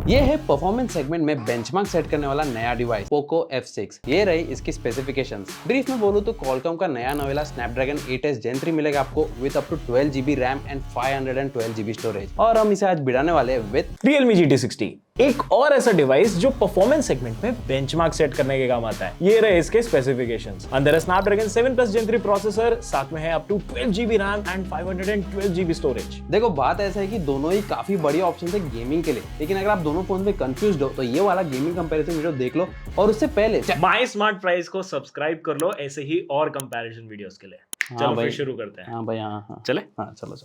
ये है performance segment में बेंचमार्क सेट करने वाला नया डिवाइस पोको F6। ये रही इसकी स्पेसिफिकेशंस। ब्रीफ में बोलूं तो क्वालकॉम का नया नवेला स्नैपड्रैगन 8s Gen 3 मिलेगा आपको with up to 12 GB RAM and 512 GB storage. और हम इसे आज भिड़ाने वाले हैं विद Realme GT60, एक और ऐसा डिवाइस जो परफॉर्मेंस सेगमेंट में बेंचमार्क सेट करने के काम आता है। ये रहे इसके स्पेसिफिकेशंस। अंदर है स्नैपड्रैगन 7+ Gen 3 प्रोसेसर, साथ में है up to 12 GB RAM and 512 GB storage. देखो बात ऐसा है कि दोनों ही काफी बढ़िया ऑप्शन है गेमिंग के लिए, लेकिन अगर आप दोनों फोन में कंफ्यूज हो तो ये वाला गेमिंग कंपैरिजन वीडियो देख लो। और उससे पहले माय स्मार्ट प्राइस को सब्सक्राइब कर लो ऐसे ही और कंपैरिजन वीडियोस के लिए। चलो फिर शुरू करते हैं। हाँ भाई, हाँ चले? हाँ चलो।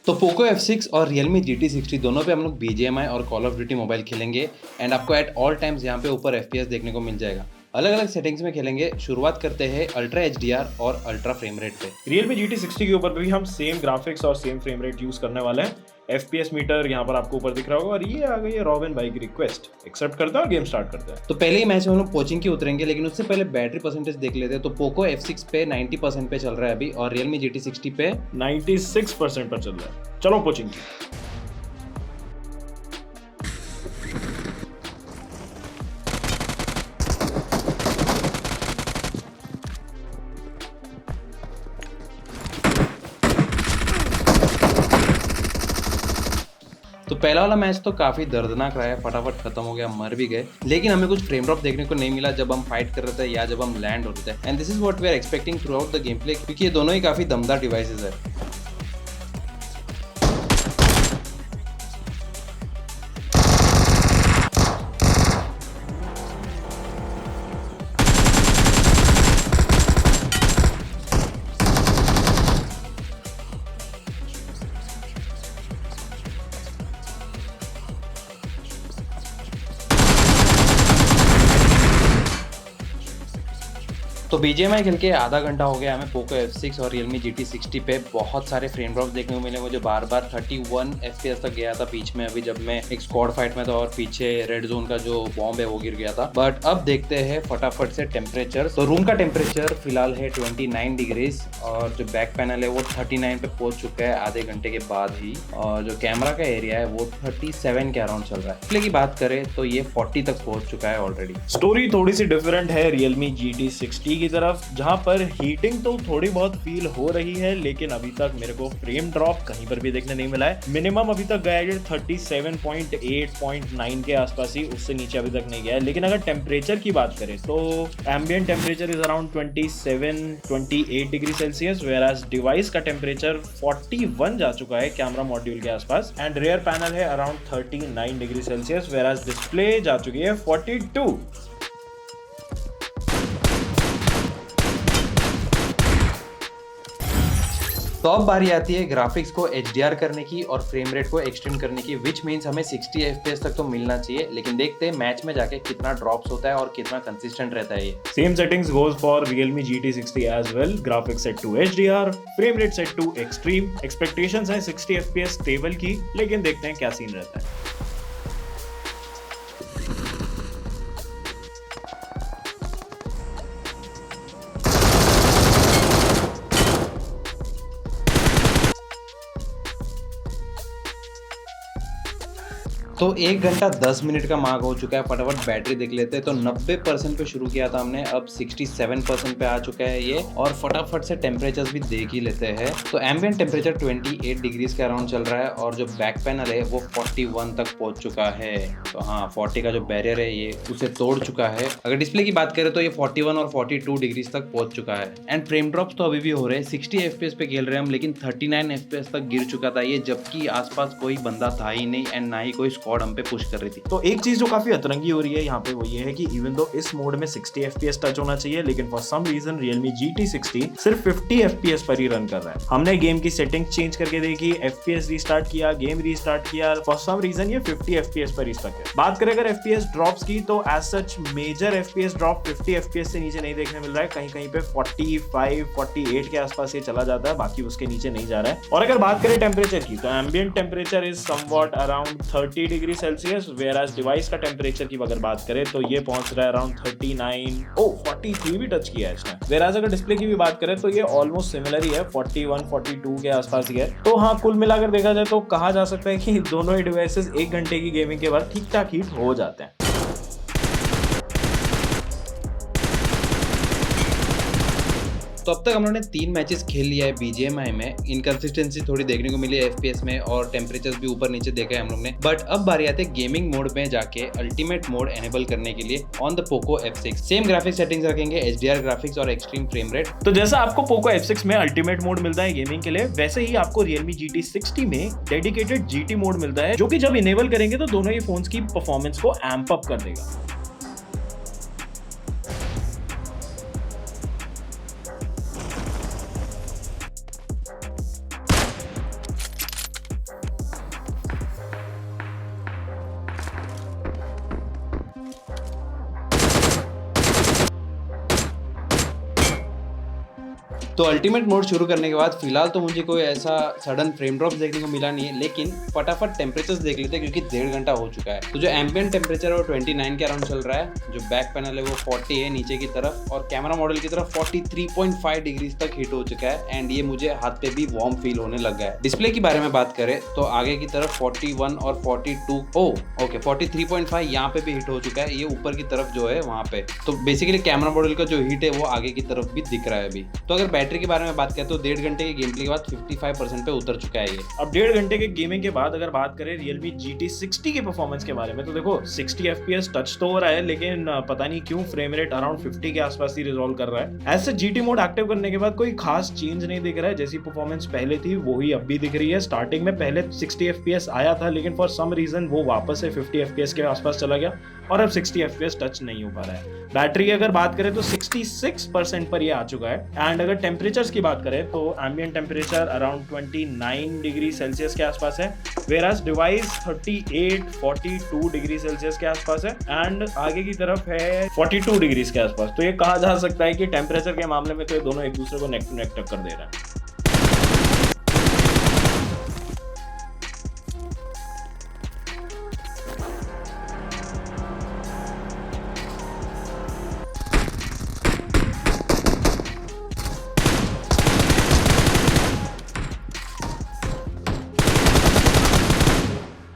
तो पोको F6 और Realme GT60 दोनों पे हम लोग BGMI और कॉल ऑफ ड्यूटी मोबाइल खेलेंगे एंड आपको एट ऑल टाइम्स यहाँ पे ऊपर FPS देखने को मिल जाएगा। अलग अलग सेटिंग्स में खेलेंगे। शुरुआत करते हैं अल्ट्रा HDR और अल्ट्रा फ्रेम रेट पे। Realme GT60 के ऊपर भी हम सेम ग्राफिक्स और सेम फ्रेम रेट यूज करने वाले हैं। FPS मीटर यहाँ पर आपको ऊपर दिख रहा होगा और ये आ गई है रॉबिन भाई की रिक्वेस्ट। एक्सेप्ट करते हैं और गेम स्टार्ट करते हैं। तो पहले ही मैच में हम लोग कोचिंग की उतरेंगे, लेकिन उससे पहले बैटरी परसेंटेज देख लेते हैं। तो पोको F6 पे 90% पे चल रहा है अभी और Realme GT60 पे 96% पर चल रहा है। चलो कोचिंग की। तो पहला वाला मैच तो काफी दर्दनाक रहा है, फटाफट खत्म हो गया, मर भी गए। लेकिन हमें कुछ फ्रेम ड्रॉप देखने को नहीं मिला जब हम फाइट कर रहे थे या जब हम लैंड हो रहे थे। And this is what we are expecting throughout the game play, क्योंकि ये दोनों ही काफी दमदार डिवाइसेस है। तो BGMI खेल के आधा घंटा हो गया हमें। पोको F6 और Realme GT60 पे बहुत सारे फ्रेम ड्रॉप देखने को मिले मुझे। बार 31 FPS तक गया था बीच में, अभी जब मैं एक स्क्वाड फाइट में था और पीछे रेड जोन का जो बॉम्ब है वो गिर गया था। बट अब देखते हैं फटाफट से टेम्परेचर। तो रूम का टेम्परेचर फिलहाल है 29 डिग्रीज और जो बैक पैनल है वो 39 पे पहुंच चुका है आधे घंटे के बाद ही। और जो कैमरा का एरिया है वो 37 के अराउंड चल रहा है। डिस्प्ले की बात करें तो ये 40 तक पहुंच चुका है ऑलरेडी। स्टोरी थोड़ी सी डिफरेंट है Realme GT60 की तरफ, जहां पर हीटिंग तो थोड़ी बहुत फील हो रही है, लेकिन अभी तक मेरे को फ्रेम ड्रॉप कहीं पर भी देखने नहीं मिला है। मिनिमम अभी तक गया है 37.8.9 के आसपास ही, उससे नीचे अभी तक नहीं गया है। लेकिन अगर टेम्परेचर की बात करें तो ambient temperature is around 27-28 degree Celsius, whereas device का टेम्परेचर 41 जा चुका है कैमरा मॉड्यूल के आसपास। एंड रेयर पैनल है around 39 degree Celsius, whereas display जा चुकी है 42। तो अब बारी आती है ग्राफिक्स को HDR करने की और फ्रेम रेट को एक्सटेंड करने की, विच मीन्स हमें 60 FPS तक तो मिलना चाहिए। लेकिन देखते हैं मैच में जाके कितना ड्रॉप्स होता है और कितना कंसिस्टेंट रहता है ये। Same settings goes for Realme GT60 as well. Graphics set to HDR, frame rate set to extreme. Expectations हैं 60 FPS स्टेबल की, लेकिन देखते हैं क्या सीन रहता है। तो 1 घंटा 10 मिनट का मार्क हो चुका है। फटाफट बैटरी देख लेते हैं। तो 90% पे शुरू किया था हमने, अब 67% पे आ चुका है ये। और फटाफट से टेम्परेचर्स भी देख ही लेते हैं। तो एम्बिएंट टेम्परेचर 28 डिग्रीज के अराउंड चल रहा है और जो बैक पैनल है वो 41 तक पहुंच चुका है। तो हाँ, 40 का जो बैरियर है ये उसे तोड़ चुका है। अगर डिस्प्ले की बात करें तो ये 41 और 42 डिग्रीज तक पहुंच चुका है। एंड फ्रेम ड्रॉप्स तो अभी भी हो रहे हैं। 60 FPS पे खेल रहे हैं हम, लेकिन 39 FPS तक गिर चुका था ये, जबकि आसपास कोई बंदा था ही नहीं एंड ना ही कोई स्क्वाड हम पे पुश कर रही थी। तो एक चीज जो काफी अतरंगी हो रही है यहाँ पे वो ये है कि इवन दो इस मोड में 60 FPS टच होना चाहिए, लेकिन for some reason Realme GT60 सिर्फ 50 FPS पर ही रन कर रहा है। हमने गेम की सेटिंग्स चेंज करके देखी, FPS रीस्टार्ट किया, गेम रीस्टार्ट किया, फॉर सम रीजन ये 50 FPS पर ही स्टक है। बात करें अगर FPS ड्रॉप्स की तो as such major FPS drop 50 FPS से नीचे नहीं देखने मिल रहा है। कहीं कहीं पे 45-48 के आसपास ये चला जाता है, बाकी उसके नीचे नहीं जा रहा है। और अगर बात करें टेम्परेचर की तो ambient temperature is somewhat around 30 degree Celsius, whereas device का टेम्परेचर की अगर बात करें तो ये पहुंच रहा है अराउंड 39, 43 भी टच किया है इसने। वेयर एज अगर डिस्प्ले की भी बात करें तो ये ऑलमोस्ट सिमिलर ही है, 41, 42 के आसपास ही है। तो हाँ, कुल मिलाकर देखा जाए तो कहा जा सकता है कि दोनों ही डिवाइसेस 1 घंटे की गेमिंग के बाद ठीक ठाक हीट हो जाते हैं। तो अब तक हम लोगों ने 3 मैचेस खेल लिया है BGMI में। इनकंसिस्टेंसी थोड़ी देखने को मिली है FPS में और टेम्परेचर्स भी ऊपर नीचे देखा है हम लोग ने। बट अब बारी आती है गेमिंग मोड में जाके अल्टीमेट मोड एनेबल करने के लिए on the Poco F6। Same graphic settings रखेंगे, HDR ग्राफिक्स और एक्सट्रीम फ्रेम रेट। तो जैसा आपको पोको F6 में अल्टीमेट मोड मिलता है गेमिंग के लिए, वैसे ही आपको Realme GT60 में डेडिकेटेड GT मोड मिलता है, जो कि जब इनेबल करेंगे तो दोनों ही फोन्स की परफॉर्मेंस को एम्प अप कर देगा। तो अल्टीमेट मोड शुरू करने के बाद फिलहाल तो मुझे कोई ऐसा सडन फ्रेम ड्रॉप देखने को मिला नहीं है, लेकिन फटाफट टेम्परेचर्स देख लेते हैं क्योंकि 1.5 घंटा हो चुका है। तो जो एम्बिएंट टेम्परेचर है वो 29 के अराउंड चल रहा है, जो बैक पैनल है वो 40 है नीचे की तरफ, और कैमरा मॉडल की तरफ 43.5 डिग्री तक हीट हो चुका है। एंड ये मुझे हाथ पे भी वार्म फील होने लग गया है। डिस्प्ले की बारे में बात करें तो आगे की तरफ 41 और 42 ओके 43.5 यहाँ पे भी हीट हो चुका है, ये ऊपर की तरफ जो है वहाँ पे। तो बेसिकली कैमरा मॉडल का जो हीट है वो आगे की तरफ भी दिख रहा है अभी। तो अगर बैटरी के बारे में बात करें तो 1.5 घंटे के गेम प्ले के बाद 55% पे उतर चुका है ये। अब 1.5 घंटे के गेमिंग के बाद अगर बात करें Realme GT60 के परफॉर्मेंस के बारे में, तो देखो 60 FPS टच तो हो रहा है, लेकिन पता नहीं क्यों फ्रेम रेट अराउंड 50 के आसपास ही रिजॉल्व कर रहा है। ऐसे GT मोड एक्टिव करने के बाद कोई खास चेंज नहीं दिख रहा है, जैसी परफॉर्मेंस पहले थी वही अब भी दिख रही है। स्टार्टिंग में पहले 60 FPS आया था, लेकिन फॉर सम रीजन वो वापस से 50 FPS के आसपास चला गया और अब 60 FPS टच नहीं हो पा रहा है। बैटरी की अगर बात करें तो 66% पर ये आ चुका है। एंड अगर टेम्परेचर्स की बात करें तो ambient temperature around 29 degree Celsius के आसपास है, वेराज डिवाइस 38-42 डिग्री सेल्सियस के आसपास है, एंड आगे की तरफ है 42 डिग्री के आसपास। तो ये कहा जा सकता है कि टेम्परेचर के मामले में तो ये दोनों एक दूसरे को नेक टू नेक टक्कर दे रहे हैं।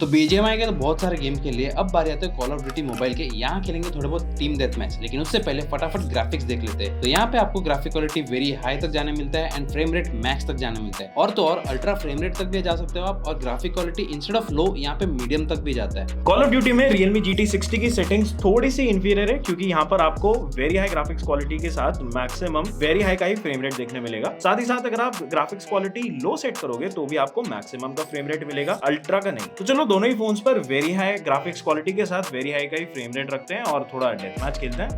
तो BGMI के तो बहुत सारे गेम खेल लिए, अब बारी आते है कॉल ऑफ ड्यूटी मोबाइल के। यहाँ खेलेंगे थोड़े बहुत टीम डेथ मैच, लेकिन उससे पहले फटाफट ग्राफिक्स देख लेते हैं। तो यहाँ पे आपको ग्राफिक क्वालिटी वेरी हाई तक जाने मिलता है एंड फ्रेम रेट मैक्स तक जाने मिलता है, और तो और अल्ट्रा फ्रेम रेट तक भी जा सकते हो आप, और graphic quality instead of low यहाँ पे मीडियम तक भी जाता है। कॉल ऑफ ड्यूटी में Realme GT60 की सेटिंग्स थोड़ी सी इंफीरियर है, क्योंकि यहाँ पर आपको वेरी हाई ग्राफिक्स क्वालिटी के साथ मैक्सिमम वेरी हाई का ही फ्रेम रेट देखने मिलेगा। साथ ही साथ अगर आप ग्राफिक्स क्वालिटी लो सेट करोगे तो भी आपको मैक्सिमम का फ्रेम रेट मिलेगा, अल्ट्रा का नहीं। तो चलो दोनों ही फोन्स पर वेरी हाई ग्राफिक्स क्वालिटी के साथ वेरी हाई का ही फ्रेम रेट रखते हैं और थोड़ा डेथ मैच खेलते हैं।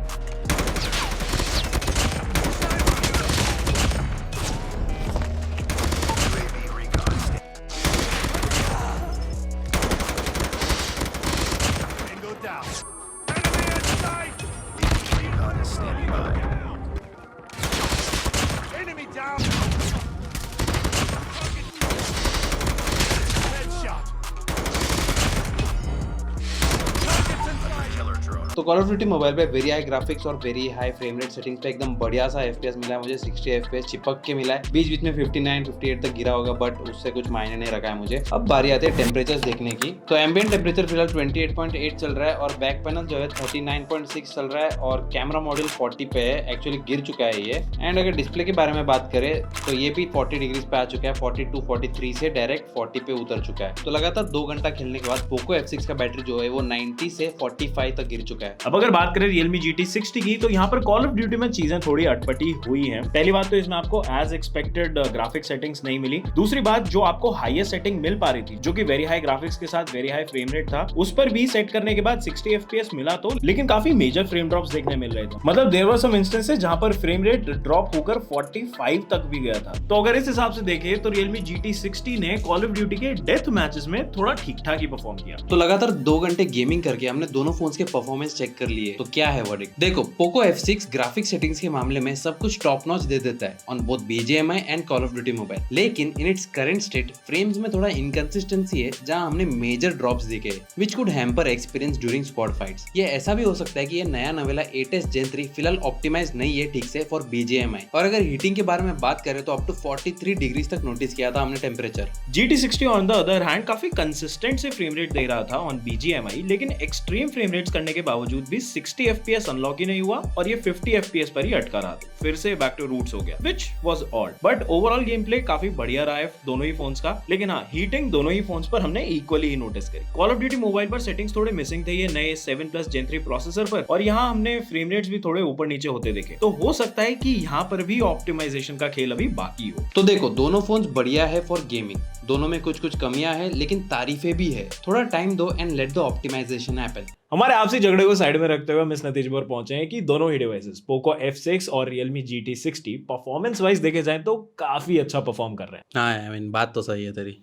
तो कॉल ऑफ ड्यूटी मोबाइल पे वेरी हाई ग्राफिक्स और very high frame rate settings पे एकदम बढ़िया सा FPS मिला है मुझे। 60 FPS चिपक के मिला है, बीच बीच में 59 58 तक गिरा होगा, बट उससे कुछ मायने नहीं रखा है मुझे। अब बारी आती है टेम्परेचर्स देखने की। तो एम्बिएंट टेम्परेचर फिलहाल 28.8 चल रहा है, और बैक पैनल जो है 39.6 चल रहा है, और कैमरा मॉडल 40 पे है, एक्चुअली गिर चुका है ये। एंड अगर डिस्प्ले के बारे में बात करें तो ये भी 40 डिग्री पे आ चुका है, 42-43 से डायरेक्ट 40 पे उतर चुका है। तो लगातार 2 घंटा खेलने के बाद पोको F6 का बैटरी जो है वो 90 से 45 तक गिर चुका है। अब अगर बात करें Realme GT60 की, तो यहाँ पर कॉल ऑफ ड्यूटी में चीजें थोड़ी अटपटी हुई हैं। पहली बात तो इसमें आपको एज एक्सपेक्टेड ग्राफिक सेटिंग्स नहीं मिली। दूसरी बात, जो आपको हाईएस्ट सेटिंग मिल पा रही थी, जो कि वेरी हाई ग्राफिक्स के साथ वेरी हाई फ्रेम रेट था, उस पर भी सेट करने के बाद 60 FPS मिला तो, लेकिन काफी मेजर फ्रेम ड्रॉप्स देखने मिल रहे थे। मतलब देयर वर सम इंस्टेंसेस जहां पर फ्रेम रेट ड्रॉप होकर 45 तक भी गया था। तो अगर इस हिसाब से देखें तो Realme GT60 ने कॉल ऑफ ड्यूटी के डेथ मैचेस में थोड़ा ठीक ठाक ही परफॉर्म किया। तो लगातार 2 घंटे गेमिंग करके हमने दोनों फोन्स के परफॉर्मेंस चेक कर लिए तो क्या है वर्डिक्ट। देखो पोको F6 ग्राफिक सेटिंग्स के मामले में सब कुछ टॉप नॉच दे देता है on both BGMI and call of duty mobile, लेकिन in its current state frames में थोड़ा इनकंसिस्टेंसी है जहां हमने मेजर ड्रॉप्स देखे which could hamper experience during squad fights. ये ऐसा भी हो सकता है कि ये नया नवेला ATES Gen 3 फिलहाल ऑप्टिमाइज नहीं है ठीक से फॉर BGMI। और अगर हीटिंग के बारे में बात करें तो अप टू 43 डिग्रीज तक नोटिस किया था हमने temperature. GT60 on the other hand काफी कंसिस्टेंट से फ्रेम रेट दे रहा था ऑन BGMI, लेकिन एक्सट्रीम फ्रेम रेट्स करने के बावजूद भी 60 FPS अनलॉक ही नहीं हुआ और ये 50 FPS पर ही अटका रहा। फिर से बैक टू रूट्स हो गया which was odd, but overall game play काफी बढ़िया रहा है दोनों ही फोन्स का। लेकिन हाँ, हीटिंग दोनों ही फोन्स पर हमने इक्वली ही नोटिस करी। कॉल ऑफ ड्यूटी मोबाइल पर सेटिंग्स थोड़े मिसिंग थे ये नए 7+ Gen 3 प्रोसेसर पर, और यहाँ हमने फ्रेम रेट्स भी थोड़े ऊपर नीचे होते देखे, तो हो सकता है कि यहाँ पर भी ऑप्टिमाइजेशन का खेल अभी बाकी हो। तो देखो दोनों फोन्स बढ़िया है फॉर गेमिंग, दोनों में कुछ कुछ कमियां है लेकिन तारीफें भी है। थोड़ा टाइम दो and let the optimisation happen. हमारे आपसी झगड़े को साइड में रखते हुए हम इस नतीजे पर पहुंचे हैं कि दोनों ही डिवाइसेस पोको F6 और Realme GT60 परफॉर्मेंस वाइज देखे जाए तो काफी अच्छा परफॉर्म कर रहे हैं। हाँ आई मीन बात तो सही है तेरी,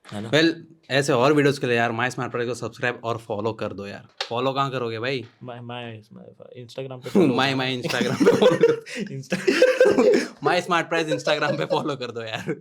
है ना? वेल ऐसे और वीडियोस के लिए यार माय स्मार्ट प्राइस को सब्सक्राइब और फॉलो कर दो यार। फॉलो कहाँ करोगे भाई? मैं इंस्टाग्राम पे माय इंस्टाग्राम पे follow Insta my smart price Instagram पे फॉलो कर दो यार।